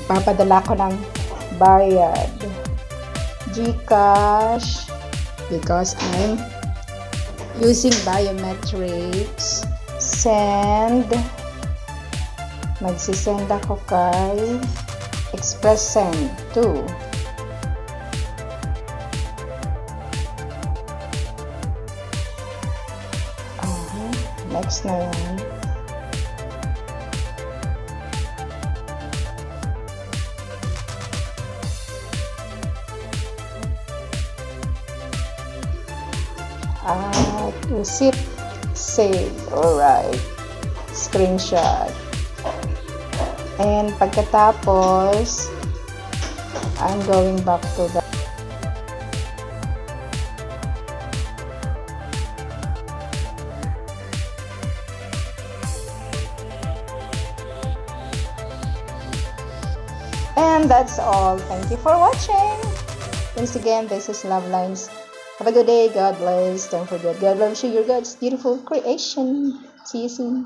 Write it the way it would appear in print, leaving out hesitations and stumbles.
Papadala ko ng bayad. Gcash, because I'm using biometrics. Send. Magsisend ako kay Express Send to next na yan. Receipt save. Alright. Screenshot. And pagkatapos, I'm going back to the and that's all. Thank you for watching. Once again, this is LuvLiNes. Have a good day. God bless. Don't forget, God loves you. You're God's beautiful creation. See you soon.